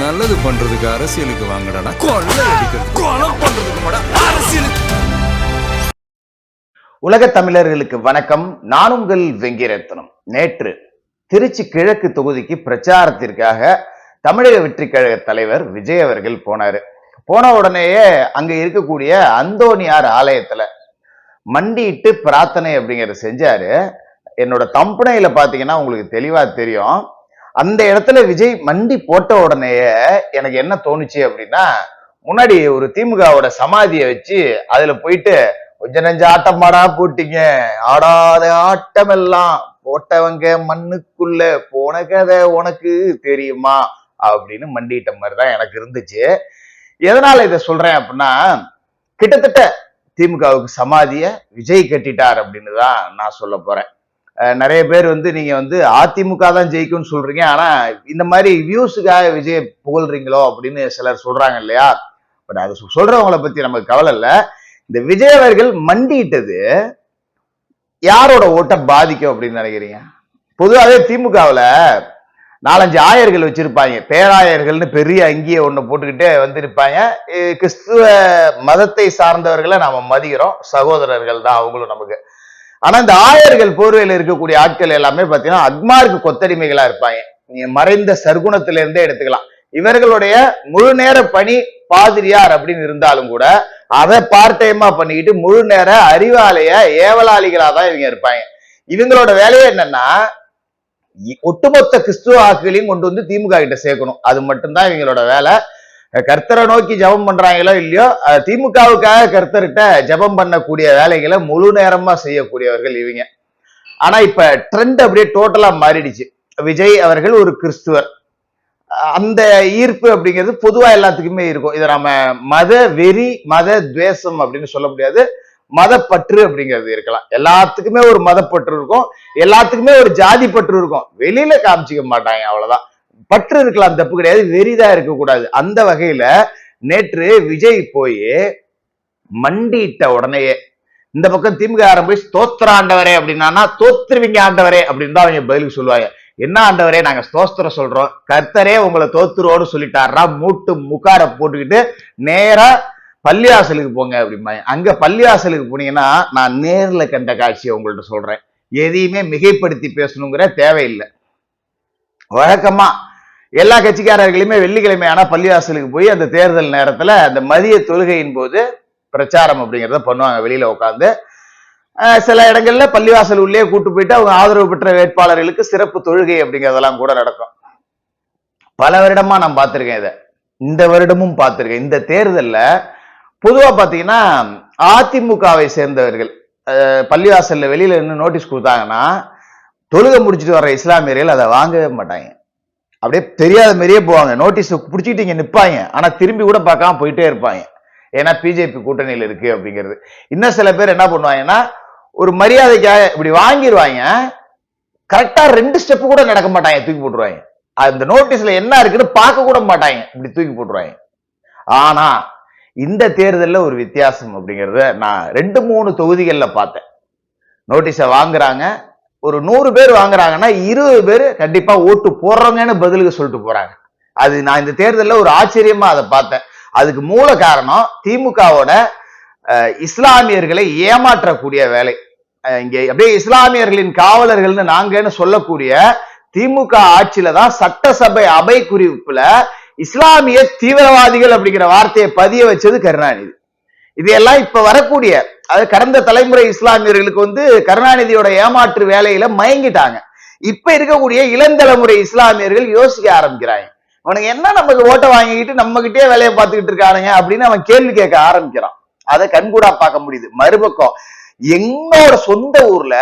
நல்லது பண்றதுக்கு அரசியலுக்கு வாங்கடா, கொலை பண்றதுக்கு அரசியலுக்கு. உலக தமிழர்களுக்கு வணக்கம். நான் உங்கள் வெங்கிரத்னம். நேற்று திருச்சி கிழக்கு தொகுதிக்கு பிரச்சாரத்திற்காக தமிழக வெற்றி கழக தலைவர் விஜய் அவர்கள் போனாரு. போன உடனேயே அங்க இருக்கக்கூடிய அந்தோனியார் ஆலயத்துல மண்டிட்டு பிரார்த்தனை அப்படிங்கறத செஞ்சாரு. என்னோட தம்பனையில பாத்தீங்கன்னா உங்களுக்கு தெளிவா தெரியும். அந்த இடத்துல விஜய் மண்டி போட்ட உடனேயே எனக்கு என்ன தோணுச்சு அப்படின்னா, முன்னாடி ஒரு திமுகவோட சமாதியை வச்சு அதுல போயிட்டு கொஞ்ச நெஞ்ச ஆட்டமாடா போட்டீங்க, ஆடாத ஆட்டம் எல்லாம் போட்டவங்க மண்ணுக்குள்ள போன கதை உனக்கு தெரியுமா அப்படின்னு மண்டிட்ட மாதிரிதான் எனக்கு இருந்துச்சு. எதனால இதை சொல்றேன் அப்படின்னா, கிட்டத்தட்ட திமுகவுக்கு சமாதிய விஜய் கட்டிட்டார் அப்படின்னு தான் நான் சொல்ல போறேன். நிறைய பேர் நீங்க அதிமுக தான் ஜெயிக்கும்னு சொல்றீங்க, ஆனா இந்த மாதிரி வியூஸுக்காக விஜய் புகழ்றீங்களோ அப்படின்னு சிலர் சொல்றாங்க இல்லையா. பட் அது சொல்றவங்களை பத்தி நமக்கு கவலை இல்ல. இந்த விஜய் அவர்கள் மண்டிட்டது யாரோட ஓட்ட பாதிக்கும் அப்படின்னு நினைக்கிறீங்க? பொதுவாகவே திமுகவுல 4-5 ஆயர்கள் வச்சிருப்பாங்க, பேராயர்கள்னு பெரிய அங்கிய ஒண்ணு போட்டுக்கிட்டே வந்திருப்பாங்க. கிறிஸ்துவ மதத்தை சார்ந்தவர்களை நாம மதிக்கிறோம், சகோதரர்கள் தான் அவங்களும் நமக்கு. ஆனா இந்த ஆயர்கள் போர்வையில் இருக்கக்கூடிய ஆட்கள் எல்லாமே பாத்தீங்கன்னா அக்மார்க்கு கொத்தடிமைகளா இருப்பாங்க. நீங்க மறைந்த சர்க்குணத்தில இருந்தே எடுத்துக்கலாம். இவர்களுடைய முழு நேர பணி பாதிரியார் அப்படின்னு இருந்தாலும் கூட அதை பார்ட் டைமா பண்ணிக்கிட்டு முழு நேர அறிவாலய ஏவலாளிகளா தான் இவங்க இருப்பாங்க. இவங்களோட வேலையே என்னன்னா, ஒட்டுமொத்த கிறிஸ்துவ ஆட்களையும் கொண்டு வந்து திமுக கிட்ட சேர்க்கணும். அது மட்டும்தான் இவங்களோட வேலை. கர்த்தரை நோக்கி ஜபம் பண்றாங்களோ இல்லையோ, திமுகவுக்காக கர்த்தர்கிட்ட ஜபம் பண்ணக்கூடிய வேலைகளை முழு நேரமா செய்யக்கூடியவர்கள் இவங்க. ஆனா இப்ப ட்ரெண்ட் அப்படியே டோட்டலா மாறிடுச்சு. விஜய் அவர்கள் ஒரு கிறிஸ்துவர், அந்த ஈர்ப்பு அப்படிங்கிறது பொதுவா எல்லாத்துக்குமே இருக்கும். இதை நம்ம மத வெறி மத துவேஷம் அப்படின்னு சொல்ல முடியாது, மதப்பற்று அப்படிங்கிறது இருக்கலாம். எல்லாத்துக்குமே ஒரு மதப்பற்று இருக்கும், எல்லாத்துக்குமே ஒரு ஜாதி பற்று இருக்கும். வெளியில காமிச்சிக்க மாட்டாங்க, அவ்வளவுதான். பற்று இருக்கலாம், தப்பு கிடையாது, வெறிதா இருக்கக்கூடாது. அந்த வகையில நேற்று விஜய் போய் மண்டிட்ட உடனேயே இந்த பக்கம் திமுக போய் ஸ்தோத்திர ஆண்டவரே அப்படின்னா, தோத்துருவீங்க ஆண்டவரே அப்படின்னு தான் அவங்க பதிலுக்கு சொல்லுவாங்க. என்ன ஆண்டவரே, நாங்க ஸ்தோத்திரம் சொல்றோம், கர்த்தரே உங்களை தோத்துருவோன்னு சொல்லிட்டாரா, மூட்டு முக்கார போட்டுக்கிட்டு நேரா பள்ளிவாசலுக்கு போங்க அப்படிம்பாங்க. அங்க பள்ளிவாசலுக்கு போனீங்கன்னா நான் நேர்ல கண்ட காட்சியை உங்கள்ட்ட சொல்றேன். எதையுமே மிகைப்படுத்தி பேசணுங்கிற தேவையில்லை. வழக்கமா எல்லா கட்சிக்காரர்களுமே வெள்ளிக்கிழமை ஆனா பள்ளிவாசலுக்கு போய் அந்த தேர்தல் நேரத்துல அந்த மதிய தொழுகையின் போது பிரச்சாரம் அப்படிங்கிறத பண்ணுவாங்க. வெளியில உட்காந்து சில இடங்கள்ல பள்ளிவாசல் உள்ளே கூட்டு போயிட்டு அவங்க ஆதரவு பெற்ற வேட்பாளர்களுக்கு சிறப்பு தொழுகை அப்படிங்கிறதெல்லாம் கூட நடக்கும். பல வருடமா நான் பார்த்திருக்கேன் இதை, இந்த வருடமும் பார்த்திருக்கேன். இந்த தேர்தல்ல பொதுவா பாத்தீங்கன்னா அதிமுகவை சேர்ந்தவர்கள் பள்ளிவாசல்ல வெளியில இருந்து நோட்டீஸ் கொடுத்தாங்கன்னா தொழுகை முடிச்சுட்டு வர்ற இஸ்லாமியர்கள் அதை வாங்கவே மாட்டாங்க. அப்படியே தெரியாத மாதிரியே போவாங்க, நோட்டீஸ் பிடிச்சிட்டு இங்க நிப்பாங்க, ஆனா திரும்பி கூட பார்க்காம போயிட்டே இருப்பாங்க. ஏன்னா பிஜேபி கூட்டணியில் இருக்கு அப்படிங்கிறது. இன்னும் சில பேர் என்ன பண்ணுவாங்கன்னா, ஒரு மரியாதைக்காக இப்படி வாங்கிடுவாங்க, கரெக்டா 2 ஸ்டெப் கூட நடக்க மாட்டாங்க, தூக்கி போட்டுருவாங்க. அந்த நோட்டீஸ்ல என்ன இருக்குன்னு பார்க்க கூட மாட்டாங்க, இப்படி தூக்கி போட்டுருவாங்க. ஆனா இந்த தேர்தலில் ஒரு வித்தியாசம் அப்படிங்கிறத நான் 2-3 தொகுதிகள்ல பார்த்தேன். நோட்டீஸை வாங்குறாங்க, ஒரு 100 பேர் வாங்குறாங்கன்னா 20 பேர் கண்டிப்பா ஓட்டு போடுறவங்கன்னு பதிலுக்கு சொல்லிட்டு போறாங்க. அது நான் இந்த தேர்தலில் ஒரு ஆச்சரியமா அதை பார்த்தேன். அதுக்கு மூல காரணம் திமுகவோட இஸ்லாமியர்களை ஏமாற்றக்கூடிய வேலை. இங்க அப்படியே இஸ்லாமியர்களின் காவலர்கள்னு நாங்கன்னு சொல்லக்கூடிய திமுக ஆட்சியில தான் சட்டசபை அவை குறிப்புல இஸ்லாமிய தீவிரவாதிகள் அப்படிங்கிற வார்த்தையை பதிய வச்சது கருணாநிதி. இதையெல்லாம் இப்ப வரக்கூடிய, அது கடந்த தலைமுறை இஸ்லாமியர்களுக்கு கருணாநிதியோட ஏமாற்று வேலையில மயங்கிட்டாங்க. இப்ப இருக்கக்கூடிய இளந்தலைமுறை இஸ்லாமியர்கள் யோசிக்க ஆரம்பிக்கிறாங்க, அவனுக்கு என்ன நமக்கு ஓட்ட வாங்கிக்கிட்டு நம்ம கிட்டே வேலையை பார்த்துக்கிட்டு இருக்கானுங்க அப்படின்னு அவன் கேள்வி கேட்க ஆரம்பிக்கிறான். அதை கண்கூடா பார்க்க முடியுது. மறுபக்கம் எங்களோட சொந்த ஊர்ல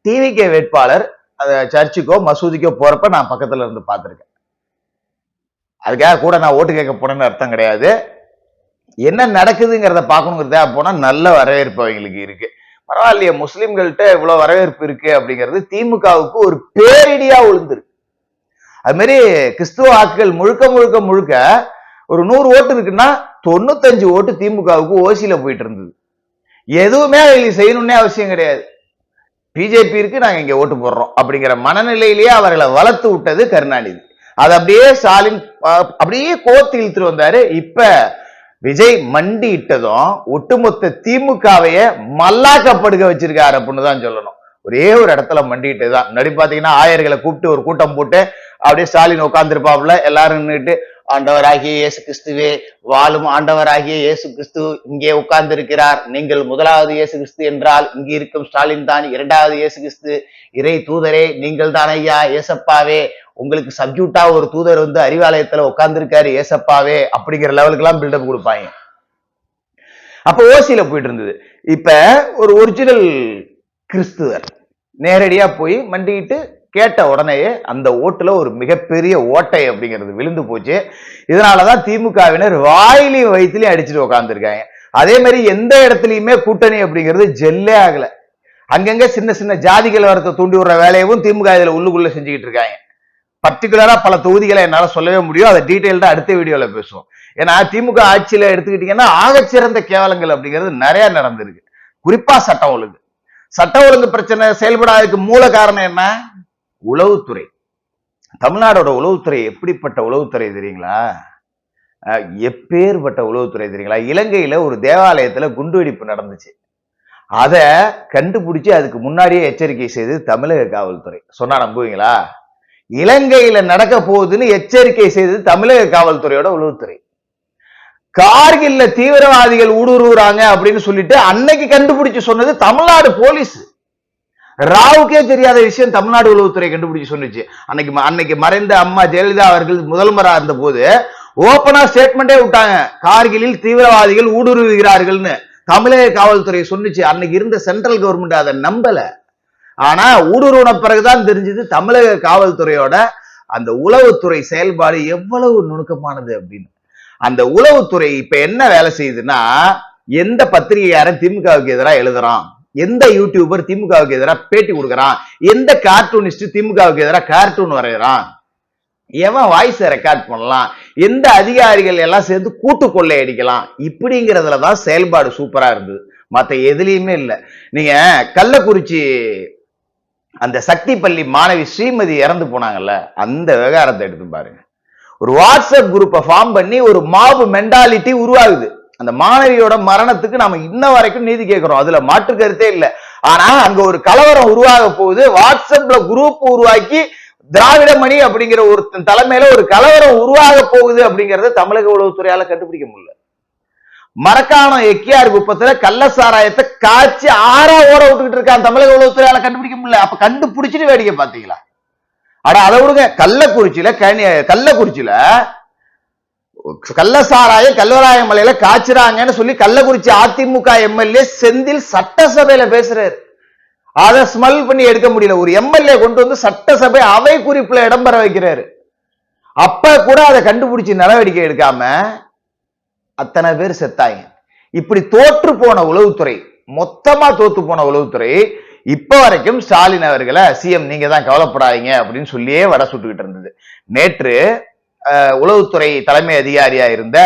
டிவிகே வேட்பாளர் சர்ச்சுக்கோ மசூதிக்கோ போறப்ப நான் பக்கத்துல இருந்து பார்த்திருக்கேன். அதுக்காக கூட நான் ஓட்டு கேட்க போனேன்னு அர்த்தம் கிடையாது. என்ன நடக்குதுங்கிறத பார்க்கணுங்கிறதா போனா நல்ல வரவேற்பு அவங்களுக்கு இருக்கு. பரவாயில்லையே, முஸ்லிம்கள்ட்ட இவ்வளவு வரவேற்பு இருக்கு அப்படிங்கிறது திமுகவுக்கு ஒரு பேரிடியா விழுந்திருக்கு. அது மாதிரி கிறிஸ்துவ ஆட்கள் முழுக்க ஒரு 100 ஓட்டு இருக்குன்னா 95 ஓட்டு திமுகவுக்கு ஓசியில போயிட்டு இருந்தது. எதுவுமே அவங்களுக்கு செய்யணும்னே அவசியம் கிடையாது. பிஜேபி இருக்கு, நாங்க இங்க ஓட்டு போடுறோம் அப்படிங்கிற மனநிலையிலேயே அவர்களை வளர்த்து விட்டது கருணாநிதி. அதை அப்படியே ஸ்டாலின் அப்படியே கோர்த்து இழுத்துட்டு வந்தாரு. இப்ப விஜய் மண்டியிட்டதும் ஒட்டுமொத்த திமுகவையே மல்லாக்கப்படுக வச்சிருக்காரு அப்படின்னு தான் சொல்லணும். ஒரே ஒரு இடத்துல மண்டிட்டுதான். முன்னாடி பாத்தீங்கன்னா ஆயர்களை கூப்பிட்டு ஒரு கூட்டம் போட்டு அப்படியே ஸ்டாலின் உட்கார்ந்துருப்பாப்புல, எல்லாரும் நின்றுட்டு ஆண்டவராகிய இயேசு கிறிஸ்துவே, வாழும் ஆண்டவராகிய இயேசு கிறிஸ்து இங்கே உட்கார்ந்து இருக்கிறார். நீங்கள் முதலாவது இயேசு கிறிஸ்து என்றால் இங்கே இருக்கும் ஸ்டாலின் தான் இரண்டாவது இயேசு கிறிஸ்து. இறை தூதரே நீங்கள் தான் ஐயா, ஏசப்பாவே உங்களுக்கு சப்ஜூட்டா ஒரு தூதர் வந்து அறிவாலயத்துல உட்கார்ந்து இருக்காரு ஏசப்பாவே, அப்படிங்கிற லெவலுக்கு எல்லாம் பில்டப் கொடுப்பாங்க. அப்ப ஓசியில போயிட்டு இருந்தது. இப்ப ஒரு ஒரிஜினல் கிறிஸ்துவர் நேரடியா போய் மண்டிட்டு கேட்ட உடனேயே அந்த ஓட்டுல ஒரு மிகப்பெரிய ஓட்டை அப்படிங்கிறது விழுந்து போச்சு. இதனாலதான் திமுகவினர் வாயிலையும் வயிற்றுலையும் அடிச்சுட்டு உட்கார்ந்துருக்காங்க. அதே மாதிரி எந்த இடத்துலயுமே கூட்டணி அப்படிங்கிறது ஜெல்லே ஆகல. அங்கங்க சின்ன சின்ன ஜாதி கலவரத்தை தூண்டி விடுற வேலையவும் திமுக இதுல உள்ளுக்குள்ள செஞ்சுக்கிட்டு இருக்காங்க. பர்டிகுலரா பல தொகுதிகளை என்னால சொல்லவே முடியும். அதை டீட்டெயில்டா அடுத்த வீடியோல பேசுவோம். ஏன்னா திமுக ஆட்சியில எடுத்துக்கிட்டீங்கன்னா ஆகச்சிறந்த கேவலங்கள் அப்படிங்கிறது நிறைய நடந்திருக்கு. குறிப்பா சட்டம் ஒழுங்கு. சட்ட ஒழுங்கு பிரச்சனை செயல்படாததுக்கு மூல காரணம் என்ன? உளவுத்துறை. தமிழ்நாடோட உளவுத்துறை எப்படிப்பட்ட உளவுத்துறை தெரியுங்களா? எப்பேற்பட்ட உளவுத்துறை தெரியுங்களா? இலங்கையில ஒரு தேவாலயத்துல குண்டுவெடிப்பு நடந்துச்சு. அத கண்டுபிடிச்சு அதுக்கு முன்னாடியே எச்சரிக்கை செய்து தமிழக காவல்துறை. சொன்னா நம்புவீங்களா? இலங்கையில நடக்க போகுதுன்னு எச்சரிக்கை செய்தது தமிழக காவல்துறையோட உளவுத்துறை. கார்கில்ல தீவிரவாதிகள் ஊடுருவுறாங்க அப்படின்னு சொல்லிட்டு அன்னைக்கு கண்டுபிடிச்சு சொன்னது தமிழ்நாடு போலீஸ். ராவுக்கே தெரியாத விஷயம் தமிழ்நாடு உளவுத்துறை கண்டுபிடிச்சு சொன்னிச்சு. அன்னைக்கு மறைந்த அம்மா ஜெயலலிதா அவர்கள் முதல்வரா இருந்த போது ஓபனா ஸ்டேட்மெண்டே விட்டாங்க, கார்கிலில் தீவிரவாதிகள் ஊடுருவுகிறார்கள்னு தமிழக காவல்துறை சொன்னிச்சு. அன்னைக்கு இருந்த சென்ட்ரல் கவர்மெண்ட் அதை நம்பல. ஆனா ஊடுருவன பிறகுதான் தெரிஞ்சது தமிழக காவல்துறையோட அந்த உளவுத்துறை செயல்பாடு எவ்வளவு நுணுக்கமானது அப்படின்னு. அந்த உளவுத்துறை இப்ப என்ன வேலை செய்யுதுன்னா, எந்த பத்திரிகையாரன் திமுகவுக்கு எதிராக எழுதுறான், எந்த யூடியூபர் திமுகவுக்கு எதிராக பேட்டி கொடுக்கறான், எந்த கார்ட்டூனிஸ்ட் திமுகவுக்கு எதிராக கார்ட்டூன் வரைகிறான், எவன் வாய்ஸை ரெக்கார்ட் பண்ணலாம், எந்த அதிகாரிகள் எல்லாம் சேர்ந்து கூட்டு கொள்ளை அடிக்கலாம், இப்படிங்கிறதுலதான் செயல்பாடு சூப்பரா இருந்தது. மத்த எதுலயுமே இல்ல. நீங்க கள்ளக்குறிச்சி அந்த சக்தி பள்ளி மாணவி ஸ்ரீமதி இறந்து போனாங்கல்ல, அந்த விவகாரத்தை எடுத்து பாருங்க. ஒரு வாட்ஸ்அப் குரூப்பை ஃபார்ம் பண்ணி ஒரு மாபு மென்டாலிட்டி உருவாகுது. அந்த மாணவியோட மரணத்துக்கு நாம இன்ன வரைக்கும் நீதி கேட்கிறோம், அதுல மாற்று கருத்தே இல்லை. ஆனா அங்க ஒரு கலவரம் உருவாக போகுது, வாட்ஸ்அப்ல குரூப் உருவாக்கி திராவிட மணி அப்படிங்கிற ஒரு தலைமையில ஒரு கலவரம் உருவாக போகுது அப்படிங்கறத தமிழக உளவுத்துறையால கண்டுபிடிக்க முடியல. மரக்காணம் எக்கியார் குப்பத்துல கள்ள சாராயத்தை காய்ச்சி ஆறா ஓட விட்டுக்கிட்டு இருக்கான், தமிழக உளவுத்துறையால கண்டுபிடிக்க முடியல. அப்ப கண்டுபிடிச்சிட்டு வேடிக்கை பாத்தீங்களா? ஆனா அதை விடுங்க, கள்ளக்குறிச்சியில கள்ளசாராயம் கல்வராய மலையில காய்ச்சுறாங்கன்னு சொல்லி கள்ளக்குறிச்சி அதிமுக எம்எல்ஏ செந்தில் சட்டசபையில பேசுறாரு. அதை ஸ்மெல் பண்ணி எடுக்க முடியல. ஒரு எம்எல்ஏ கொண்டு வந்து சட்டசபை அவை குறிப்புல இடம்பெற வைக்கிறாரு. அப்ப கூட அதை கண்டுபிடிச்சு நடவடிக்கை எடுக்காம அத்தனை பேர் செத்தாங்க. இப்படி தோற்று போன உளவுத்துறை, மொத்தமா தோத்து போன உளவுத்துறை இப்ப வரைக்கும் ஸ்டாலின் அவர்களை சிஎம் நீங்க தான் கவலைப்படாதீங்க அப்படின்னு சொல்லியே வட சுட்டுக்கிட்டு இருந்தது. நேற்று உளவுத்துறை தலைமை அதிகாரியா இருந்த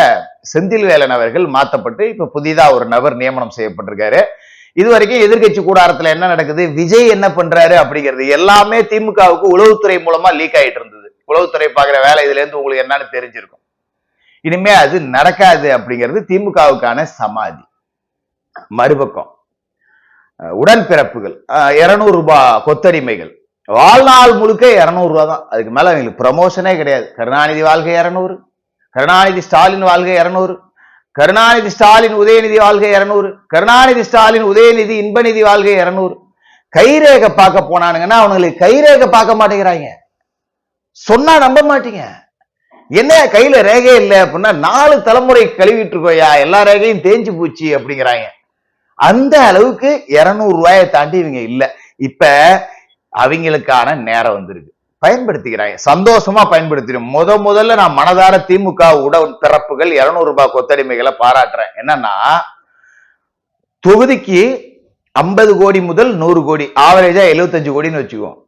செந்தில்வேலன் அவர்கள் மாற்றப்பட்டு இப்ப புதிதா ஒரு நபர் நியமனம் செய்யப்பட்டிருக்காரு. இதுவரைக்கும் எதிர்கட்சி கூடாரத்துல என்ன நடக்குது, விஜய் என்ன பண்றாரு அப்படிங்கிறது எல்லாமே திமுகவுக்கு உளவுத்துறை மூலமா லீக் ஆயிட்டு இருந்தது. உளவுத்துறை பாக்குற வேலை இதுல இருந்து உங்களுக்கு என்னன்னு தெரிஞ்சிருக்கும். இனிமே அது நடக்காது அப்படிங்கிறது திமுகவுக்கான சமாதி. மறுபக்கம் உடன்பிறப்புகள் 200 ரூபாய் கொத்தடிமைகள், வாழ்நாள் முழுக்க 200 ரூபாய் தான், அதுக்கு மேல அவங்களுக்கு ப்ரமோஷனே கிடையாது. கருணாநிதி வாழ்க 200, கருணாநிதி ஸ்டாலின் வாழ்க 200, கருணாநிதி ஸ்டாலின் உதயநிதி வாழ்க 200, கருணாநிதி ஸ்டாலின் உதயநிதி இன்பநிதி வாழ்க 200. கைரேகை பார்க்க போனானுங்கன்னா அவங்களுக்கு கைரேகை பார்க்க மாட்டேங்கிறாங்க. சொன்னா நம்ப மாட்டீங்க. என்ன கையில ரேகை இல்லை அப்படின்னா 4 தலைமுறை கழுவிட்டு இருக்கோயா, எல்லா ரேகையும் தேஞ்சு போச்சு அப்படிங்கிறாங்க. அந்த அளவுக்கு 200 ரூபாயை தாண்டி இவங்க இல்ல. இப்ப அவங்களுக்கான நேரம் வந்திருக்கு, பயன்படுத்திக்கிறாங்க, சந்தோஷமா பயன்படுத்திடும். முதல்ல நான் மனதார திமுக உடன் பிறப்புகள் 200 ரூபாய் கொத்தடிமைகளை பாராட்டுறேன். என்னன்னா, தொகுதிக்கு 50 கோடி முதல் 100 கோடி, ஆவரேஜா 75 கோடின்னு வச்சுக்குவோம்.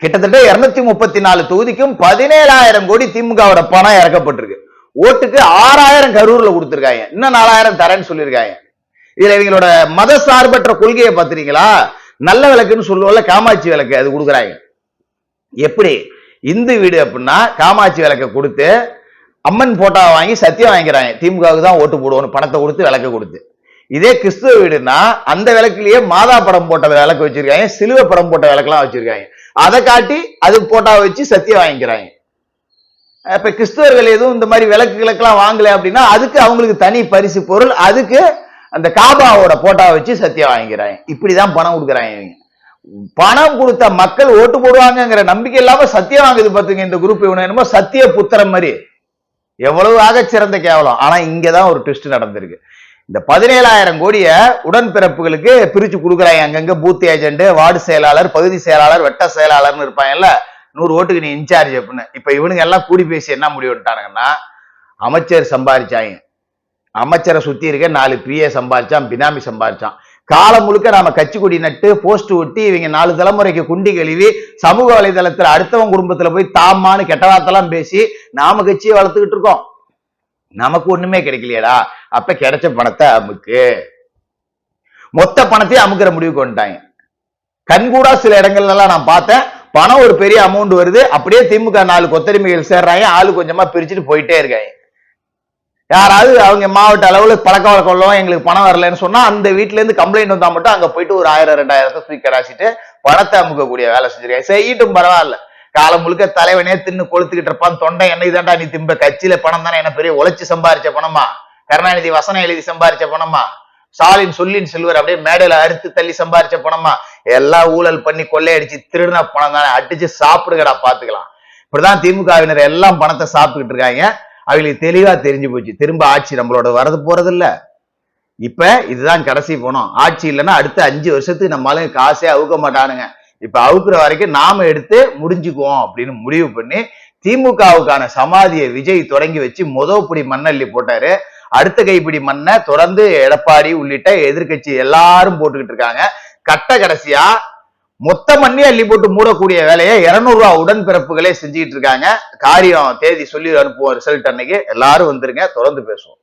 கிட்டத்தட்ட 234 தொகுதிக்கும் 17,000 கோடி திமுகவோட பணம் இறக்கப்பட்டிருக்கு. ஓட்டுக்கு 6,000 கரூர்ல கொடுத்திருக்காங்க, இன்னும் 4,000 தரேன்னு சொல்லியிருக்காங்க. இதுல இவங்களோட மத சார்பற்ற கொள்கையை பாத்துறீங்களா? நல்ல விளக்குன்னு சொல்லுவோம்ல, காமாட்சி விளக்கு, அது கொடுக்குறாங்க. எப்படி இந்து வீடு அப்படின்னா காமாட்சி விளக்க கொடுத்து அம்மன் போட்டோவை வாங்கி சத்தியம் வாங்கிக்கிறாங்க, திமுகவுக்கு தான் ஓட்டு போடுவோம் பணத்தை கொடுத்து விளக்க கொடுத்து. இதே கிறிஸ்துவ வீடுனா அந்த விளக்குலயே மாதா படம் போட்ட விளக்கு வச்சிருக்காங்க, சிலுவை படம் போட்ட விளக்கெல்லாம் வச்சிருக்காங்க. அதை காட்டி அது போட்டோவை வச்சு சத்தியம் வாங்கிக்கிறாங்க. இப்ப கிறிஸ்தவர்கள் எதுவும் இந்த மாதிரி விளக்குகளுக்கெல்லாம் வாங்கல அப்படின்னா அதுக்கு அவங்களுக்கு தனி பரிசு பொருள், அதுக்கு அந்த காபாவோட போட்டோவை வச்சு சத்தியம் வாங்கிக்கிறாங்க. இப்படிதான் பணம் கொடுக்குறாங்க இவங்க. பணம் கொடுத்த மக்கள் ஓட்டு போடுவாங்கிற நம்பிக்கை இல்லாம சத்தியம் வாங்குது பாத்துங்க இந்த குரூப். இவனு என்னமோ சத்திய புத்திரம் மாதிரி, எவ்வளவு ஆக சிறந்த கேவலம். ஆனா இங்கதான் ஒரு ட்விஸ்ட் நடந்திருக்கு. இந்த 17,000 கோடிய உடன்பிறப்புகளுக்கு பிரிச்சு கொடுக்குறாங்க. அங்கங்க பூத் ஏஜென்ட், வார்டு செயலாளர், பகுதி செயலாளர், வட்ட செயலாளர்னு இருப்பாங்கல்ல, 100 ஓட்டுக்கு நீ இன்சார்ஜ் அப்படின்னு. இப்ப இவனுங்க எல்லாம் கூடி பேசி என்ன முடிவுட்டானுங்கன்னா, அமைச்சர் சம்பாதிச்சாங்க, அமைச்சரை சுத்தி இருக்க 4 பிஏ சம்பாதிச்சான், பினாமி சம்பாதிச்சான். காலம் முழுக்க நாம கட்சி கொடி நட்டு போஸ்ட் ஒட்டி இவங்க 4 தலைமுறைக்கு குண்டி கழுவி சமூக வலைதளத்துல அடுத்தவன் குடும்பத்துல போய் தாமான்னு கெட்ட வார்த்தைலாம் பேசி நாம கட்சியை வளர்த்துக்கிட்டு இருக்கோம். நமக்கு ஒண்ணுமே கிடைக்கலையடா. அப்ப கிடைச்ச பணத்தை அமுக்கு, மொத்த பணத்தையும் அமுக்கிற முடிவுக்கு வந்துட்டாங்க. கண்கூடா சில இடங்கள்ல எல்லாம் நான் பார்த்தேன், பணம் ஒரு பெரிய அமௌண்ட் வருது, அப்படியே திமுக 4 கொத்தடிமைகள் சேர்றாங்க, ஆளு கொஞ்சமா பிரிச்சுட்டு போயிட்டே இருக்காங்க. யாராவது அவங்க மாவட்ட அளவுல பழக்க வழக்கம் எங்களுக்கு பணம் வரலன்னு சொன்னா அந்த வீட்டுல இருந்து கம்ப்ளைண்ட் வந்தா மட்டும் அங்க போயிட்டு ஒரு 1000-2000 தூக்கி கடாசிட்டு பணத்தை அமுக்கக்கூடிய வேலை செஞ்சிருக்காங்க. செய்யிட்டும் பரவாயில்ல, காலம் முழுக்க தலைவனே தின்னு கொளுத்துக்கிட்டு இருப்பான், தொண்டை என்ன இதாண்டா நீ திம்ப, கட்சியில பணம் தானே, என்ன பெரிய உழைச்சு சம்பாரிச்ச பணமா, கருணாநிதி வசனம் எழுதி சம்பாரிச்ச பணமா, ஸ்டாலின் சொல்லின் செல்வர் அப்படியே மேடையில அறுத்து தள்ளி சம்பாரிச்ச பணமா, எல்லாம் ஊழல் பண்ணி கொள்ளையடிச்சு திருடின பணம் தானே, அடிச்சு சாப்பிடுங்கடா பாத்துக்கலாம். இப்படிதான் திமுகவினர் எல்லாம் பணத்தை சாப்பிட்டுக்கிட்டு இருக்காங்க. அவங்களுக்கு தெளிவா தெரிஞ்சு போச்சு, திரும்ப ஆட்சி நம்மளோட வரது போறது இல்ல. இப்ப இதுதான் கடைசி பணம். ஆட்சி இல்லைன்னா அடுத்த 5 வருஷத்துக்கு நம்மளால காசே அவுக்க மாட்டானுங்க. இப்ப அவுக்குற வரைக்கும் நாம எடுத்து முடிஞ்சுக்குவோம் அப்படின்னு முடிவு பண்ணி திமுகவுக்கான சமாதியை விஜய் தொடங்கி வச்சு முதல்படி மண்ணள்ளி போட்டாரு. அடுத்த கைப்பிடி மண்ணை தொடர்ந்து எடப்பாடி உள்ளிட்ட எதிர்கட்சி எல்லாரும் போட்டுக்கிட்டு இருக்காங்க. கட்ட கடைசியா மொத்த மண்ணி அள்ளி போட்டு மூடக்கூடிய வேலையை 200 ரூபாய் உடன்பிறப்புகளே செஞ்சுக்கிட்டு இருக்காங்க. காரியம் தேதி சொல்லி அனுப்புவோம், ரிசல்ட் அன்னைக்கு எல்லாரும் வந்துருங்க, தொடர்ந்து பேசுவோம்.